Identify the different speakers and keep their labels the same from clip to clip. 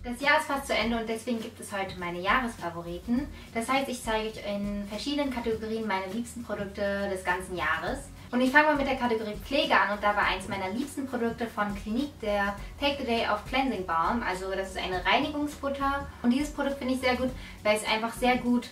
Speaker 1: Das Jahr ist fast zu Ende und deswegen gibt es heute meine Jahresfavoriten. Das heißt, ich zeige euch in verschiedenen Kategorien meine liebsten Produkte des ganzen Jahres. Und ich fange mal mit der Kategorie Pflege an und da war eins meiner liebsten Produkte von Clinique der Take the Day Off Cleansing Balm. Also das ist eine Reinigungsbutter und dieses Produkt finde ich sehr gut, weil es einfach sehr gut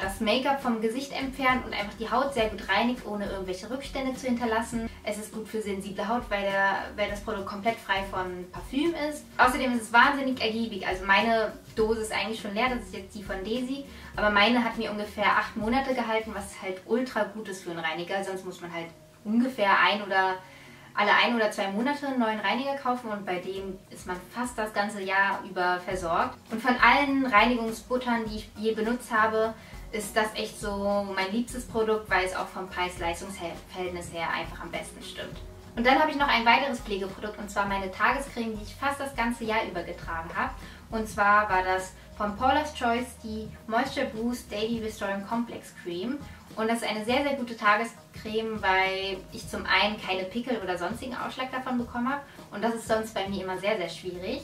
Speaker 1: das Make-up vom Gesicht entfernt und einfach die Haut sehr gut reinigt, ohne irgendwelche Rückstände zu hinterlassen. Es ist gut für sensible Haut, weil das Produkt komplett frei von Parfüm ist. Außerdem ist es wahnsinnig ergiebig. Also meine Dose ist eigentlich schon leer, das ist jetzt die von Desi. Aber meine hat mir ungefähr 8 Monate gehalten, was halt ultra gut ist für einen Reiniger. Sonst muss man halt ungefähr alle 1 oder 2 Monate einen neuen Reiniger kaufen und bei dem ist man fast das ganze Jahr über versorgt. Und von allen Reinigungsbuttern, die ich je benutzt habe, ist das echt so mein liebstes Produkt, weil es auch vom Preis-Leistungs-Verhältnis her einfach am besten stimmt. Und dann habe ich noch ein weiteres Pflegeprodukt und zwar meine Tagescreme, die ich fast das ganze Jahr über getragen habe. Und zwar war das von Paula's Choice die Moisture Boost Daily Restoring Complex Cream. Und das ist eine sehr, sehr gute Tagescreme, weil ich zum einen keine Pickel oder sonstigen Ausschlag davon bekommen habe. Und das ist sonst bei mir immer sehr, sehr schwierig.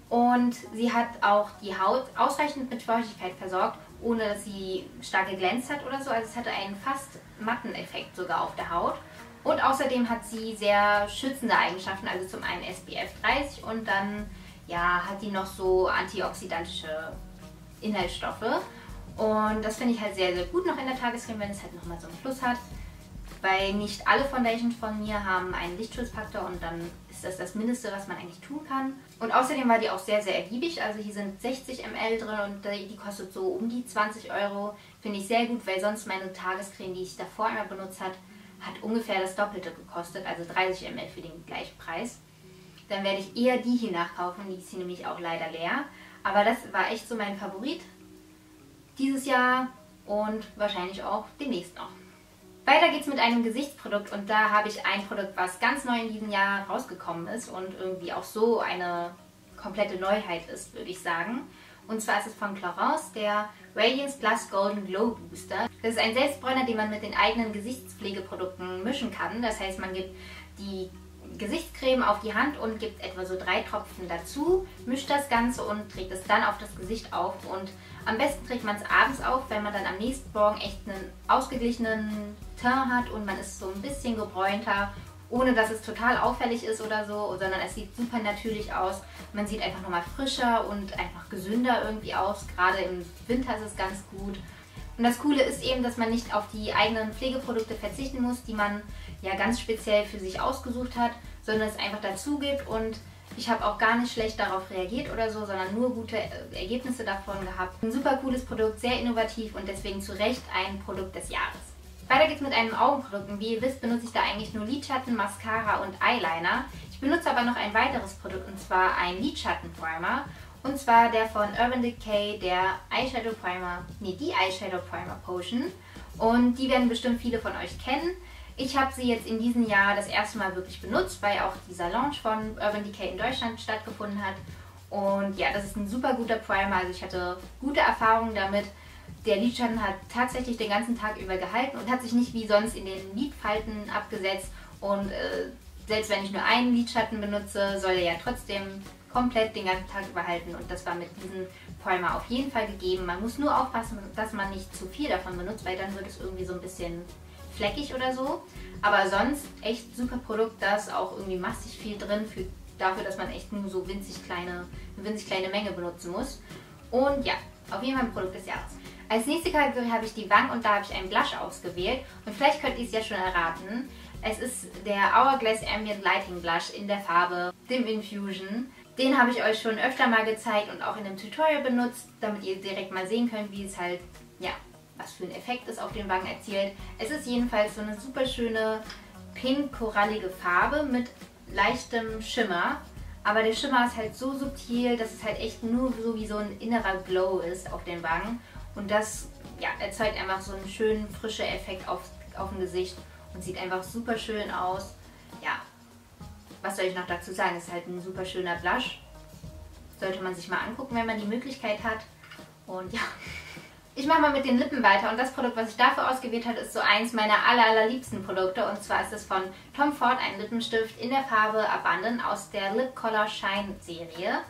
Speaker 1: Und sie hat auch die Haut ausreichend mit Feuchtigkeit versorgt, ohne dass sie stark geglänzt hat oder so. Also es hatte einen fast matten Effekt sogar auf der Haut. Und außerdem hat sie sehr schützende Eigenschaften, also zum einen SPF 30 und dann hat die noch so antioxidantische Inhaltsstoffe. Und das finde ich halt sehr, sehr gut noch in der Tagescreme, wenn es halt nochmal so einen Plus hat. Weil nicht alle Foundations von mir haben einen Lichtschutzfaktor und dann ist das das Mindeste, was man eigentlich tun kann. Und außerdem war die auch sehr, sehr ergiebig. Also hier sind 60 ml drin und die kostet so um die 20 Euro. Finde ich sehr gut, weil sonst meine Tagescreme, die ich davor einmal benutzt habe, hat ungefähr das Doppelte gekostet. Also 30 ml für den gleichen Preis. Dann werde ich eher die hier nachkaufen. Die ist hier nämlich auch leider leer. Aber das war echt so mein Favorit dieses Jahr und wahrscheinlich auch demnächst noch. Weiter geht's mit einem Gesichtsprodukt und da habe ich ein Produkt, was ganz neu in diesem Jahr rausgekommen ist und irgendwie auch so eine komplette Neuheit ist, würde ich sagen. Und zwar ist es von Clarins, der Radiance Plus Golden Glow Booster. Das ist ein Selbstbräuner, den man mit den eigenen Gesichtspflegeprodukten mischen kann. Das heißt, man gibt die Gesichtscreme auf die Hand und gibt etwa so 3 Tropfen dazu, mischt das Ganze und trägt es dann auf das Gesicht auf. Und am besten trägt man es abends auf, weil man dann am nächsten Morgen echt einen ausgeglichenen Teint hat und man ist so ein bisschen gebräunter, ohne dass es total auffällig ist oder so, sondern es sieht super natürlich aus. Man sieht einfach nochmal frischer und einfach gesünder irgendwie aus. Gerade im Winter ist es ganz gut. Und das Coole ist eben, dass man nicht auf die eigenen Pflegeprodukte verzichten muss, die man ganz speziell für sich ausgesucht hat, sondern es einfach dazu gibt und ich habe auch gar nicht schlecht darauf reagiert oder so, sondern nur gute Ergebnisse davon gehabt. Ein super cooles Produkt, sehr innovativ und deswegen zu Recht ein Produkt des Jahres. Weiter geht's mit einem Augenprodukt und wie ihr wisst, benutze ich da eigentlich nur Lidschatten, Mascara und Eyeliner. Ich benutze aber noch ein weiteres Produkt und zwar ein Lidschattenprimer. Und zwar der von Urban Decay, der die Eyeshadow Primer Potion. Und die werden bestimmt viele von euch kennen. Ich habe sie jetzt in diesem Jahr das erste Mal wirklich benutzt, weil auch dieser Launch von Urban Decay in Deutschland stattgefunden hat. Und ja, das ist ein super guter Primer, also ich hatte gute Erfahrungen damit. Der Lidschatten hat tatsächlich den ganzen Tag über gehalten und hat sich nicht wie sonst in den Lidfalten abgesetzt. Und selbst wenn ich nur einen Lidschatten benutze, soll er ja trotzdem komplett den ganzen Tag über halten. Und das war mit diesem Primer auf jeden Fall gegeben. Man muss nur aufpassen, dass man nicht zu viel davon benutzt, weil dann wird es irgendwie so ein bisschen fleckig oder so. Aber sonst echt super Produkt, da ist auch irgendwie massig viel drin dafür, dass man echt nur so eine winzig kleine Menge benutzen muss. Und ja, auf jeden Fall ein Produkt des Jahres. Als nächste Kategorie habe ich die Wangen und da habe ich einen Blush ausgewählt. Und vielleicht könnt ihr es ja schon erraten. Es ist der Hourglass Ambient Lighting Blush in der Farbe Dim Infusion. Den habe ich euch schon öfter mal gezeigt und auch in einem Tutorial benutzt, damit ihr direkt mal sehen könnt, wie es halt, was für ein Effekt es auf den Wangen erzielt. Es ist jedenfalls so eine super schöne pink-korallige Farbe mit leichtem Schimmer. Aber der Schimmer ist halt so subtil, dass es halt echt nur so wie so ein innerer Glow ist auf den Wangen. Und das erzeugt einfach so einen schönen, frischen Effekt auf dem Gesicht und sieht einfach super schön aus. Ja, was soll ich noch dazu sagen? Es ist halt ein super schöner Blush. Sollte man sich mal angucken, wenn man die Möglichkeit hat. Und ja, ich mache mal mit den Lippen weiter. Und das Produkt, was ich dafür ausgewählt habe, ist so eins meiner allerliebsten Produkte. Und zwar ist es von Tom Ford ein Lippenstift in der Farbe Abandon aus der Lip Color Shine Serie.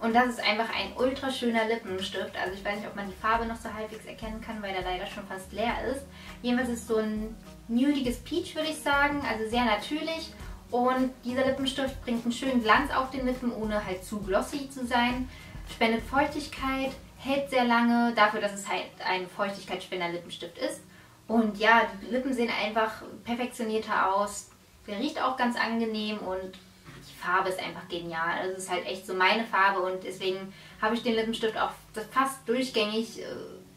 Speaker 1: Und das ist einfach ein ultra schöner Lippenstift. Also ich weiß nicht, ob man die Farbe noch so halbwegs erkennen kann, weil der leider schon fast leer ist. Jedenfalls ist es so ein nudiges Peach, würde ich sagen. Also sehr natürlich. Und dieser Lippenstift bringt einen schönen Glanz auf den Lippen, ohne halt zu glossy zu sein. Spendet Feuchtigkeit, hält sehr lange, dafür, dass es halt ein feuchtigkeitsspender Lippenstift ist. Und ja, die Lippen sehen einfach perfektionierter aus. Der riecht auch ganz angenehm und die Farbe ist einfach genial. Also es ist halt echt so meine Farbe und deswegen habe ich den Lippenstift auch fast durchgängig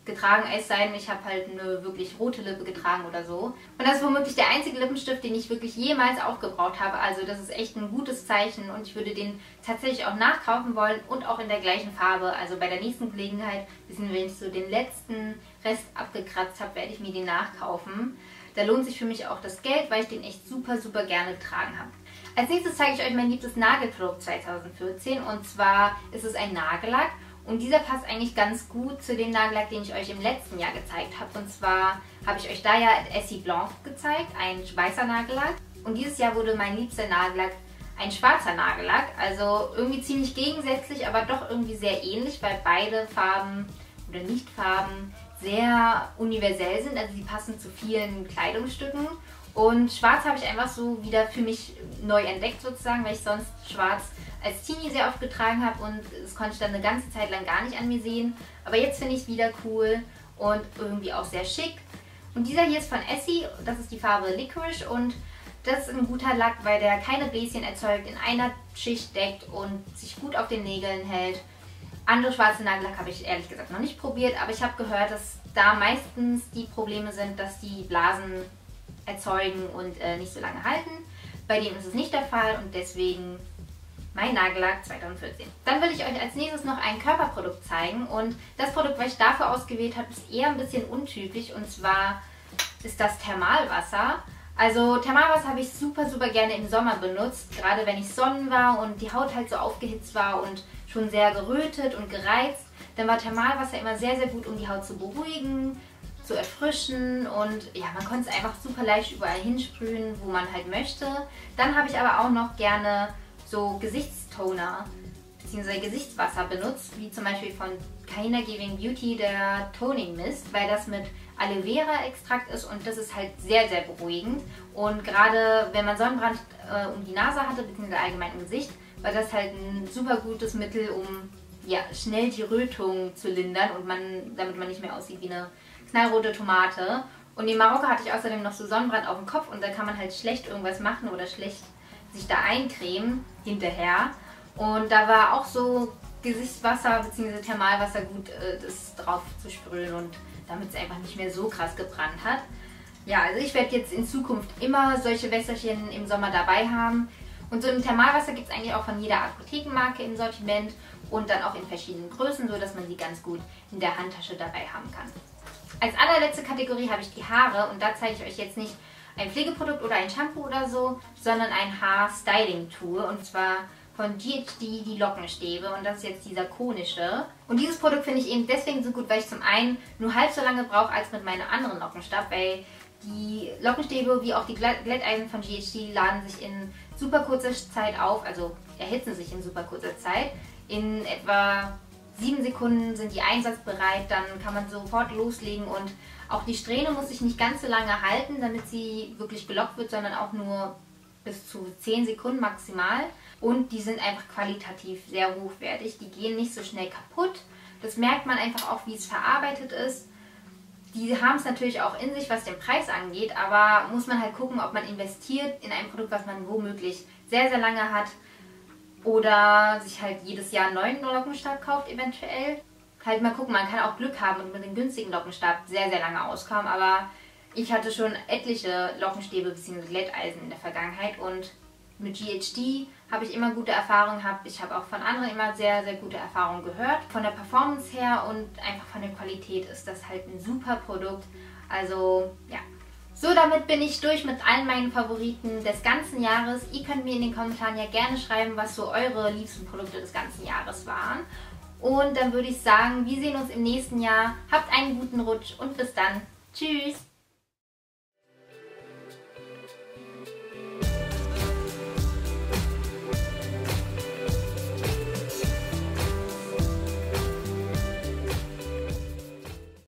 Speaker 1: getragen, es sei denn, ich habe halt eine wirklich rote Lippe getragen oder so. Und das ist womöglich der einzige Lippenstift, den ich wirklich jemals aufgebraucht habe. Also das ist echt ein gutes Zeichen und ich würde den tatsächlich auch nachkaufen wollen und auch in der gleichen Farbe. Also bei der nächsten Gelegenheit, wenn ich so den letzten Rest abgekratzt habe, werde ich mir den nachkaufen. Da lohnt sich für mich auch das Geld, weil ich den echt super, super gerne getragen habe. Als nächstes zeige ich euch mein liebstes Nagelprodukt 2014 und zwar ist es ein Nagellack. Und dieser passt eigentlich ganz gut zu dem Nagellack, den ich euch im letzten Jahr gezeigt habe. Und zwar habe ich euch da ja Essie Blanc gezeigt, ein weißer Nagellack. Und dieses Jahr wurde mein liebster Nagellack ein schwarzer Nagellack. Also irgendwie ziemlich gegensätzlich, aber doch irgendwie sehr ähnlich, weil beide Farben oder Nichtfarben sehr universell sind. Also sie passen zu vielen Kleidungsstücken. Und schwarz habe ich einfach so wieder für mich neu entdeckt sozusagen, weil ich sonst schwarz als Teenie sehr oft getragen habe und das konnte ich dann eine ganze Zeit lang gar nicht an mir sehen. Aber jetzt finde ich es wieder cool und irgendwie auch sehr schick. Und dieser hier ist von Essie, das ist die Farbe Licorice und das ist ein guter Lack, weil der keine Bläschen erzeugt, in einer Schicht deckt und sich gut auf den Nägeln hält. Andere schwarze Nagellack habe ich ehrlich gesagt noch nicht probiert, aber ich habe gehört, dass da meistens die Probleme sind, dass die Blasen erzeugen und nicht so lange halten. Bei dem ist es nicht der Fall und deswegen mein Nagellack 2014. Dann will ich euch als nächstes noch ein Körperprodukt zeigen und das Produkt, was ich dafür ausgewählt habe, ist eher ein bisschen untypisch und zwar ist das Thermalwasser. Also Thermalwasser habe ich super, super gerne im Sommer benutzt, gerade wenn ich sonnen war und die Haut halt so aufgehitzt war und schon sehr gerötet und gereizt, dann war Thermalwasser immer sehr, sehr gut, um die Haut zu beruhigen, zu erfrischen und ja, man konnte es einfach super leicht überall hinsprühen, wo man halt möchte. Dann habe ich aber auch noch gerne so Gesichtstoner bzw. Gesichtswasser benutzt, wie zum Beispiel von Kahina Giving Beauty der Toning Mist, weil das mit Aloe Vera Extrakt ist und das ist halt sehr, sehr beruhigend. Und gerade wenn man Sonnenbrand um die Nase hatte, bzw. allgemein im Gesicht, war das halt ein super gutes Mittel, um ja, schnell die Rötung zu lindern und damit man nicht mehr aussieht wie eine knallrote Tomate. Und in Marokko hatte ich außerdem noch so Sonnenbrand auf dem Kopf und da kann man halt schlecht irgendwas machen oder schlecht sich da eincremen hinterher. Und da war auch so Gesichtswasser bzw. Thermalwasser gut, das drauf zu sprühen und damit es einfach nicht mehr so krass gebrannt hat. Ja, also ich werde jetzt in Zukunft immer solche Wässerchen im Sommer dabei haben. Und so ein Thermalwasser gibt es eigentlich auch von jeder Apothekenmarke im Sortiment und dann auch in verschiedenen Größen, so dass man sie ganz gut in der Handtasche dabei haben kann. Als allerletzte Kategorie habe ich die Haare und da zeige ich euch jetzt nicht ein Pflegeprodukt oder ein Shampoo oder so, sondern ein Haar-Styling-Tool und zwar von GHD die Lockenstäbe und das ist jetzt dieser konische. Und dieses Produkt finde ich eben deswegen so gut, weil ich zum einen nur halb so lange brauche als mit meinem anderen Lockenstab, weil die Lockenstäbe wie auch die Glätteisen von GHD laden sich in super kurzer Zeit auf, also erhitzen sich in super kurzer Zeit. In etwa 7 Sekunden sind die einsatzbereit, dann kann man sofort loslegen und auch die Strähne muss sich nicht ganz so lange halten, damit sie wirklich gelockt wird, sondern auch nur bis zu 10 Sekunden maximal. Und die sind einfach qualitativ sehr hochwertig, die gehen nicht so schnell kaputt. Das merkt man einfach auch, wie es verarbeitet ist. Die haben es natürlich auch in sich, was den Preis angeht, aber muss man halt gucken, ob man investiert in ein Produkt, was man womöglich sehr, sehr lange hat oder sich halt jedes Jahr einen neuen Lockenstab kauft eventuell. Halt mal gucken, man kann auch Glück haben und mit dem günstigen Lockenstab sehr, sehr lange auskommen, aber ich hatte schon etliche Lockenstäbe bzw. Glätteisen in der Vergangenheit und mit GHD habe ich immer gute Erfahrungen gehabt. Ich habe auch von anderen immer sehr, sehr gute Erfahrungen gehört. Von der Performance her und einfach von der Qualität ist das halt ein super Produkt. Also ja. So, damit bin ich durch mit allen meinen Favoriten des ganzen Jahres. Ihr könnt mir in den Kommentaren ja gerne schreiben, was so eure liebsten Produkte des ganzen Jahres waren. Und dann würde ich sagen, wir sehen uns im nächsten Jahr. Habt einen guten Rutsch und bis dann. Tschüss!